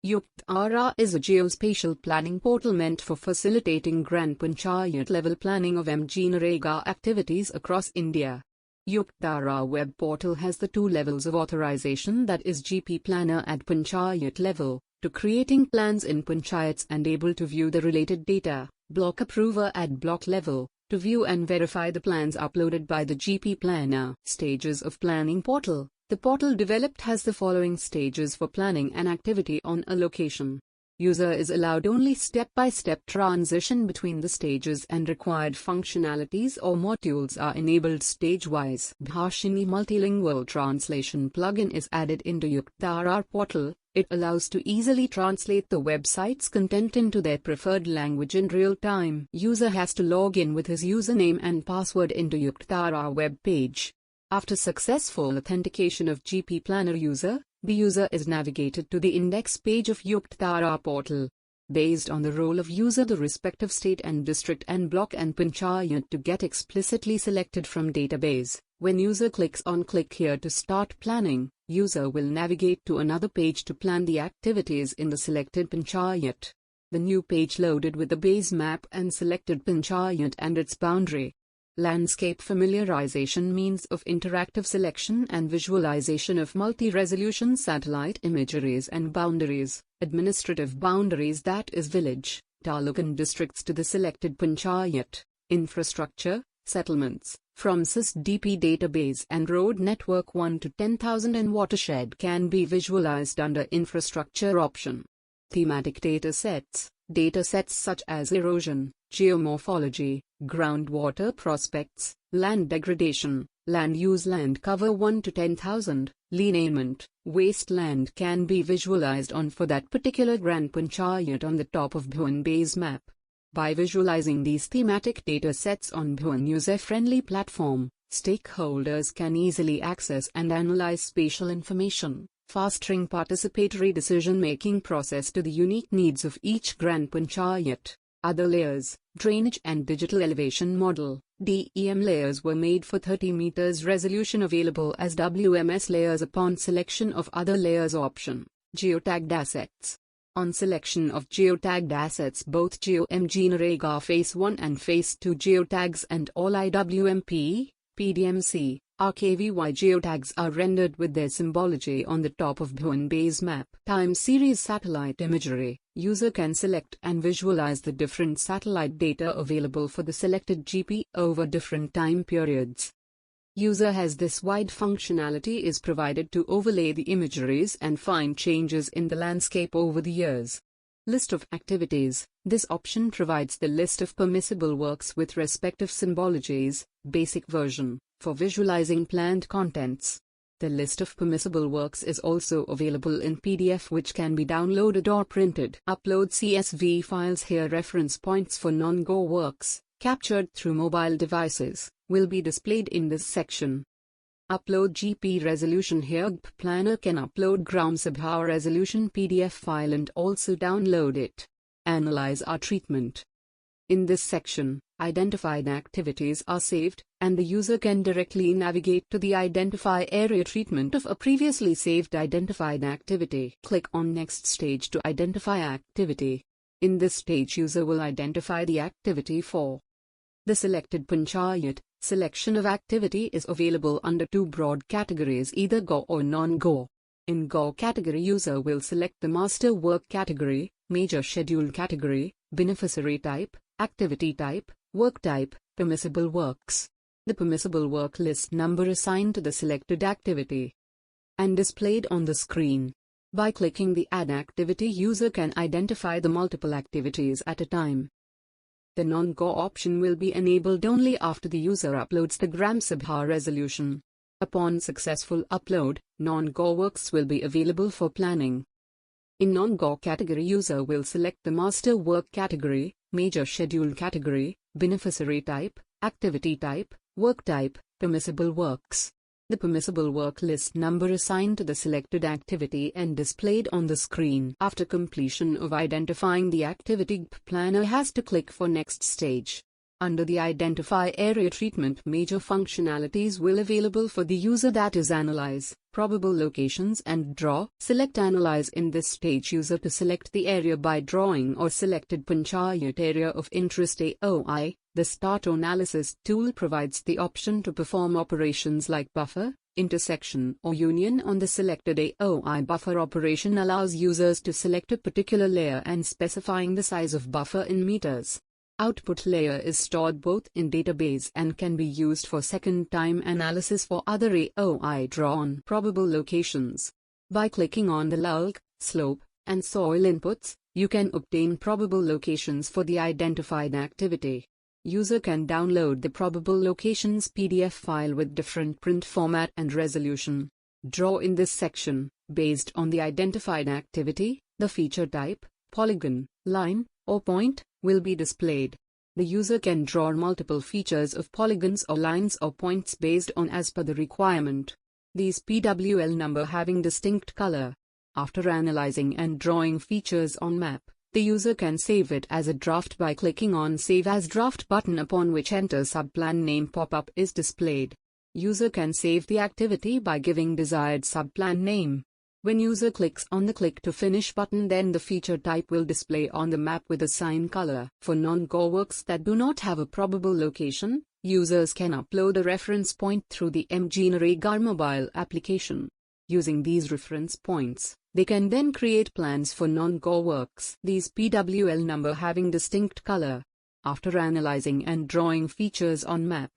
Yukthdhara is a geospatial planning portal meant for facilitating Gram Panchayat level planning of MGNREGA activities across India. Yukthdhara web portal has the two levels of authorization, that is GP planner at Panchayat level, to creating plans in Panchayats and able to view the related data, block approver at block level, to view and verify the plans uploaded by the GP planner. Stages of planning portal. The portal developed has the following stages for planning an activity on a location. User is allowed only step-by-step transition between the stages and required functionalities or modules are enabled stage-wise. Bhashini multilingual translation plugin is added into Yukthdhara portal. It allows to easily translate the website's content into their preferred language in real time. User has to log in with his username and password into Yukthdhara web page. After successful authentication of GP Planner user, the user is navigated to the index page of Yukthdhara portal. Based on the role of user, the respective state and district and block and panchayat to get explicitly selected from database. When user clicks on click here to start planning, user will navigate to another page to plan the activities in the selected panchayat. The new page loaded with the base map and selected panchayat and its boundary. Landscape familiarization means of interactive selection and visualization of multi-resolution satellite imageries and boundaries, administrative boundaries, that is village, taluk and districts to the selected panchayat, infrastructure, settlements, from SysDP database and road network 1 to 10,000 and watershed can be visualized under infrastructure option. Thematic data sets. Data sets such as erosion, geomorphology, groundwater prospects, land degradation, land use, land cover 1 to 10,000, lineament, wasteland can be visualized on for that particular Gram Panchayat on the top of Bhuvan base map. By visualizing these thematic data sets on Bhuvan user-friendly platform, stakeholders can easily access and analyze spatial information, fostering participatory decision-making process to the unique needs of each Gram Panchayat. Other layers, drainage and digital elevation model, DEM layers were made for 30 meters resolution, available as WMS layers upon selection of other layers option. Geotagged assets. On selection of geotagged assets, both MGNREGA Phase 1 and Phase 2 geotags and all IWMP, PDMC, RKVY geotags are rendered with their symbology on the top of Bhuvan base map. Time series satellite imagery. User can select and visualize the different satellite data available for the selected GP over different time periods. User has this wide functionality is provided to overlay the imageries and find changes in the landscape over the years. List of activities. This option provides the list of permissible works with respective symbologies, basic version, for visualizing planned contents. The list of permissible works is also available in PDF, which can be downloaded or printed. Upload CSV files here. Reference points for non-Go works, captured through mobile devices, will be displayed in this section. Upload GP resolution here. GP Planner can upload Gram Sabha resolution PDF file and also download it. Analyze our treatment. In this section, identified activities are saved, and the user can directly navigate to the Identify Area treatment of a previously saved identified activity. Click on Next Stage to identify activity. In this stage, user will identify the activity for the selected panchayat. Selection of activity is available under two broad categories, either Go or non-Go. In Go category, user will select the master work category, major schedule category, beneficiary type, activity type, work type, permissible works. The permissible work list number assigned to the selected activity and displayed on the screen. By clicking the Add Activity, user can identify the multiple activities at a time. The non-Go option will be enabled only after the user uploads the Gram Sabha resolution. Upon successful upload, non-Go works will be available for planning. In non-Go category, user will select the master work category, major schedule category, beneficiary type, activity type, work type, permissible works. The permissible work list number assigned to the selected activity and displayed on the screen. After completion of identifying the activity, GP Planner has to click for Next Stage. Under the Identify Area Treatment, major functionalities will available for the user, that is Analyze probable locations and Draw. Select Analyze. In this stage, user to select the area by drawing or selected Panchayat area of interest AOI. The Start Analysis tool provides the option to perform operations like buffer, intersection or union on the selected AOI. Buffer operation allows users to select a particular layer and specifying the size of buffer in meters. Output layer is stored both in database and can be used for second-time analysis for other AOI drawn probable locations. By clicking on the log, slope, and soil inputs, you can obtain probable locations for the identified activity. User can download the probable locations PDF file with different print format and resolution. Draw. In this section, based on the identified activity, the feature type, polygon, line, or point, will be displayed. The user can draw multiple features of polygons or lines or points based on as per the requirement. These PWL number having distinct color. After analyzing and drawing features on map, the user can save it as a draft by clicking on Save as Draft button, upon which Enter Subplan Name pop-up is displayed. User can save the activity by giving desired subplan name. When user clicks on the Click to Finish button, then the feature type will display on the map with a sign color. For non-Go works that do not have a probable location, users can upload a reference point through the MGNREGA mobile application. Using these reference points, they can then create plans for non-Go works. These PWL number having distinct color. After analyzing and drawing features on map,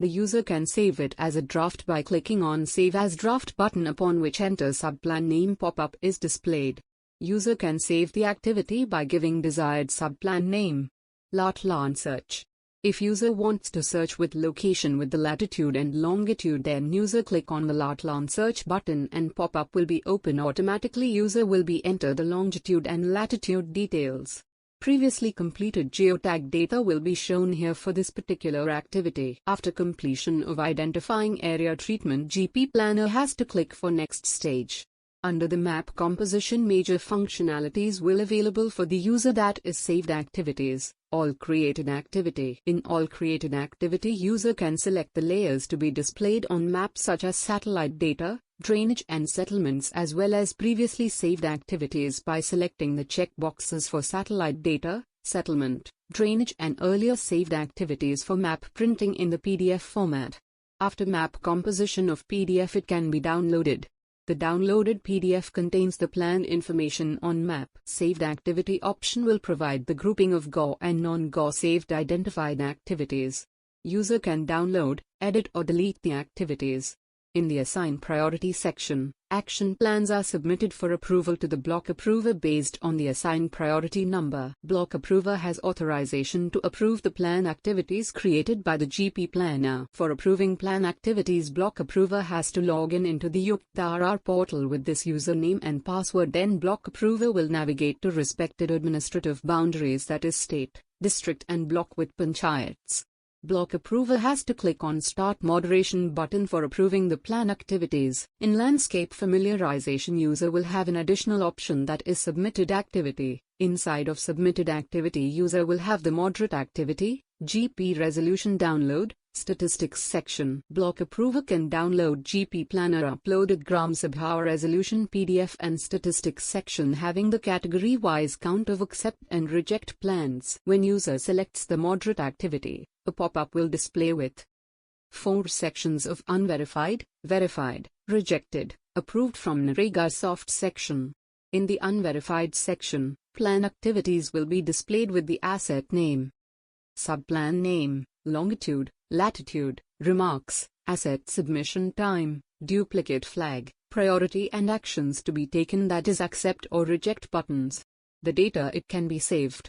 the user can save it as a draft by clicking on Save as Draft button, upon which Enter Subplan Name pop-up is displayed. User can save the activity by giving desired subplan name. Latlan search. If user wants to search with location with the latitude and longitude, then user click on the Latlan search button and pop-up will be open automatically. User will be enter the longitude and latitude details. Previously completed geotag data will be shown here for this particular activity. After completion of identifying area treatment, GP Planner has to click for next stage. Under the map composition, major functionalities will available for the user, that is saved activities, all created activity. In all created activity, user can select the layers to be displayed on map such as satellite data, drainage and settlements, as well as previously saved activities by selecting the check boxes for satellite data, settlement, drainage and earlier saved activities for map printing in the PDF format. After map composition of PDF, it can be downloaded. The downloaded PDF contains the plan information on map. Saved activity option will provide the grouping of Go and non-Go saved identified activities. User can download, edit or delete the activities. In the Assign Priority section, action plans are submitted for approval to the block approver based on the assigned priority number. Block approver has authorization to approve the plan activities created by the GP planner. For approving plan activities, block approver has to log in into the Yukthdhara portal with this username and password. Then block approver will navigate to respected administrative boundaries, that is state, district and block with panchayats. Block approver has to click on Start Moderation button for approving the plan activities. In landscape familiarization, user will have an additional option, that is submitted activity. Inside of submitted activity, user will have the moderate activity, GP resolution download, statistics section. Block approver can download GP planner uploaded Gram Sabha resolution PDF and statistics section having the category wise count of accept and reject plans. When user selects the moderate activity, a pop-up will display with 4 sections of unverified, verified, rejected, approved from NREGA soft section. In the unverified section, plan activities will be displayed with the asset name, subplan name, longitude, latitude, remarks, asset submission time, duplicate flag, priority and actions to be taken, that is accept or reject buttons. The data it can be saved.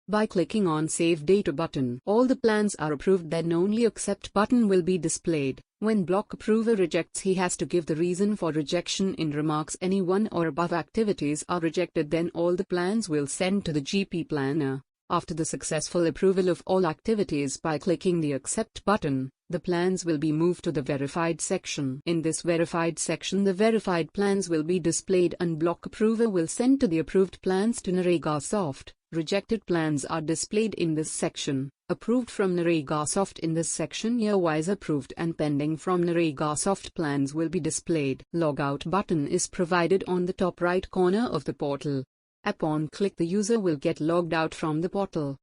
By clicking on Save Data button, all the plans are approved, then only Accept button will be displayed. When block approver rejects, he has to give the reason for rejection in remarks. Any one or above activities are rejected, then all the plans will send to the GP planner. After the successful approval of all activities by clicking the Accept button, the plans will be moved to the Verified section. In this Verified section, the verified plans will be displayed and block approver will send to the approved plans to NREGA Soft. Rejected plans are displayed in this section. Approved from NREGA Soft in this section, year-wise approved and pending from NREGA Soft plans will be displayed. Logout button is provided on the top right corner of the portal. Upon click, the user will get logged out from the portal.